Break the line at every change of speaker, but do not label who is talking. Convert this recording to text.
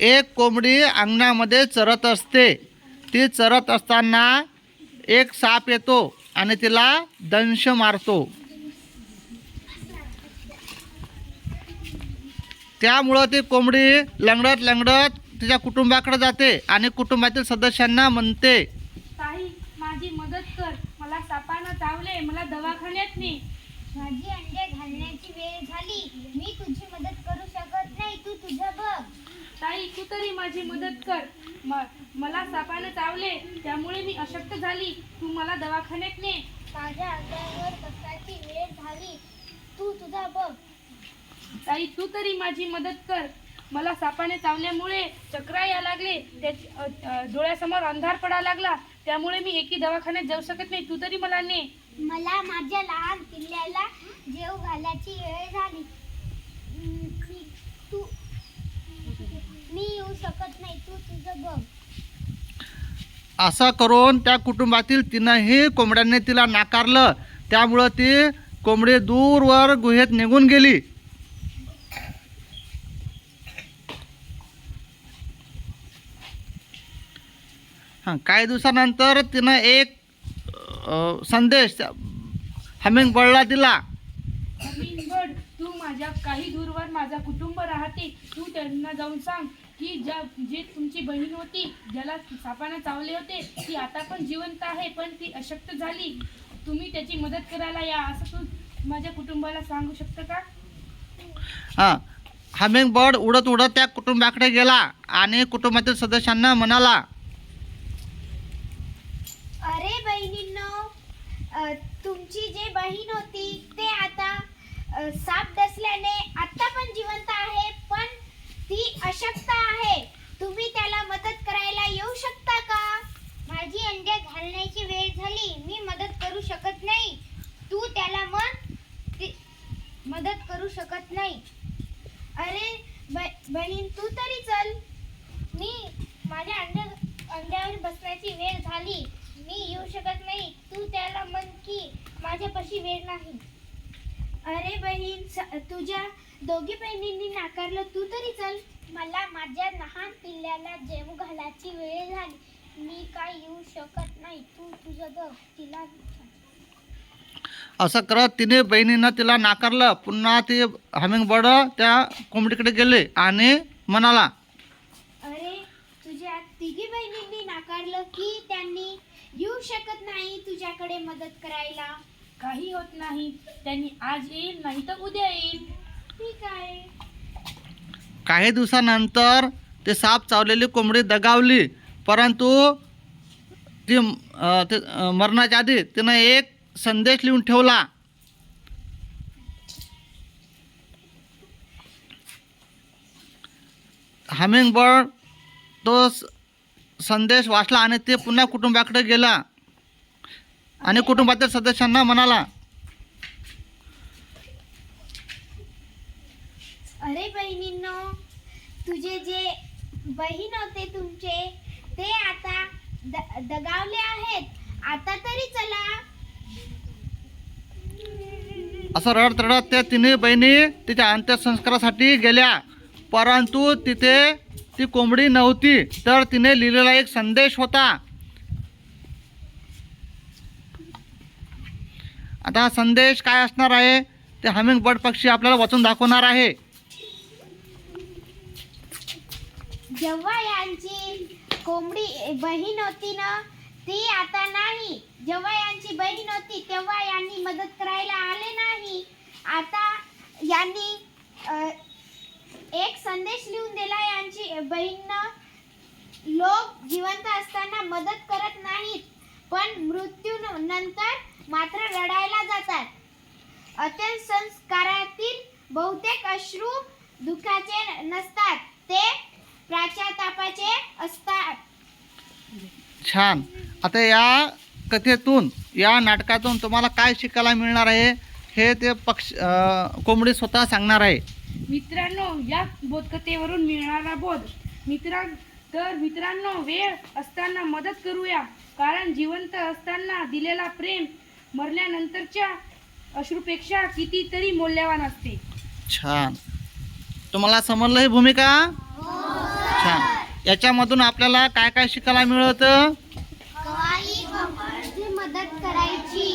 एक कोंबडी अंगणामध्ये चरत असते. ती चरत असताना एक साप येतो आणि तिला दंश मारतो. त्यामुळं ती कोंबडी लंगडत लंगडत तिच्या कुटुंबाकडे जाते आणि कुटुंबातील सदस्यांना म्हणते,
ताई माझी मदत कर, मला सापानं चावले, मला दवाखान्यात ने.
माझी अंडे घालण्याची वेळ झाली, मी तुझी मदत करू शकत नाही, तू तुझं बघ.
ताई तू तरी माझी मदत कर, मला सापानं चावले, त्यामुळे मी अशक्त झाली, तू मला दवाखान्यात ने.
माझ्या अंड्यावर बसायची वेळ झाली, तू तुझा बघ.
ताई तू तरी माझी मदत कर, मला सापाने चावल्यामुळे चक्रा या लागले, डोळ्यासमोर अंधार पडा लागला, त्यामुळे मी एकी दवाखान्यात जाऊ शकत नाही, तू तरी मला ने.
मला माझ्या लहान पिल्ल्याला जेव घालायची वेळ झाली, मी येऊ शकत नाही, तू तुझं बघ.
असं करून त्या कुटुंबातील तीनही कोंबड्यांनी तिला नाकारलं. त्यामुळं ती कोंबडी दूरवर गुहेत निघून गेली. काही दिवसानंतर तिनं एक संदेश हमिंग बर्डला दिला.
हमिंगबर्ड, तू माझ्या काही दूरवर माझा कुटुंब राहते, तू त्यांना जाऊन सांग की जे तुमची बहीण होती ज्याला सापाने चावले होते ती आता पण जिवंत आहे, पण ती अशक्त झाली, तुम्ही त्याची मदत करायला या, असं तू माझ्या कुटुंबाला सांगू शकतं का?
हमिंग बर्ड उडत उडत त्या कुटुंबाकडे गेला आणि कुटुंबातील सदस्यांना म्हणाला,
अरे बहिणींनो, तुमची जे बहीण होती ते आता साप डसल्याने आता पण जिवंत आहे, पण ती अशक्त आहे, तुम्ही त्याला मदत करायला येऊ शकता का? माझी अंडे घालण्याची वेळ झाली, मी मदत करू शकत नाही, तू त्याला मदत करू शकत नाही. अरे बहीण तू तरी चल, माझ्या अंड्यावर बसण्याची वेळ झाली, मी येऊ शकत नाही, तू त्याला म्हण की माझ्यापाशी वेळ नाही. अरे बहीण, तुझ्या दोघी बहिणींनी नाकारलं, तू तरी चल, मला माझ्या लहान पिल्ल्याला जेवू घालायची वेळ झाली, मी काय येऊ शकत नाही, तू तुझं बघ. तिला
असं करत तिने बहिणीनं तिला नाकारलं. पुन्हा ती हमिंग बर्ड त्या कोंबडीकडे गेले आणि म्हणाला,
अरे तुझ्या तिघी बहिणींनी नाकारलं की त्यांनी येऊ शकत नाही तुझ्याकडे मदत करायला.
काही होत नाही, त्यांनी आज येईल नाही तर उद्या येईल.
ठीक आहे.
काही दिवसानंतर ते साप चावलेली कोंबडी दगावली, परंतु ती मरणाच्या आधी तिनं एक संदेश लिहून ठेवला. हमिंग बर्ड तो संदेश वाचला आणि ते पुन्हा कुटुंबाकडे गेला आणि कुटुंबातील सदस्यांना म्हणाला,
अरे बहिणींनो, तुझे जे बहीण होते तुमचे ते आता दगावले आहेत, आता तरी चला.
असं रडत रडत त्या तिन्ही बहिणी तिच्या अंत्यसंस्कारासाठी गेल्या, परंतु तिथे ती कोंबडी नव्हती, तर तिने लिहिलेला एक संदेश होता. आता हा संदेश काय असणार आहे ते हमिंग बर्ड पक्षी आपल्याला वाचून दाखवणार आहे.
जेव्हा यांची कोंबडी बहीण होती ना, ती आता नाही, जेव्हा यांची बहीण होती तेव्हा यांनी मदत करायला आले नाही, आता यांनी एक संदेश लिहून दिला यांची बहीण, लोक जिवंत असताना मदत करत नाहीत, पण मृत्यूनंतर मात्र रडायला जातात. अंत्यसंस्कारातील बहुतेक अश्रू दुःखाचे नसतात, ते पश्चातापाचे असतात.
छान. आता या कथेतून या नाटकातून तुम्हाला काय शिकायला मिळणार आहे हे ते कोंबडी स्वतः सांगणार आहे.
मित्रांनो, या बोधकथेवरून मिळणारा बोध, मित्रांनो वेळ असताना मदत करूया, कारण जिवंत असताना दिलेला प्रेम मरल्यानंतरच्या अश्रूपेक्षा कितीतरी मौल्यवान असते.
छान. तुम्हाला समजलं ही भूमिका? छान. याच्यामधून आपल्याला काय काय शिकायला मिळतं?
मदत करायची.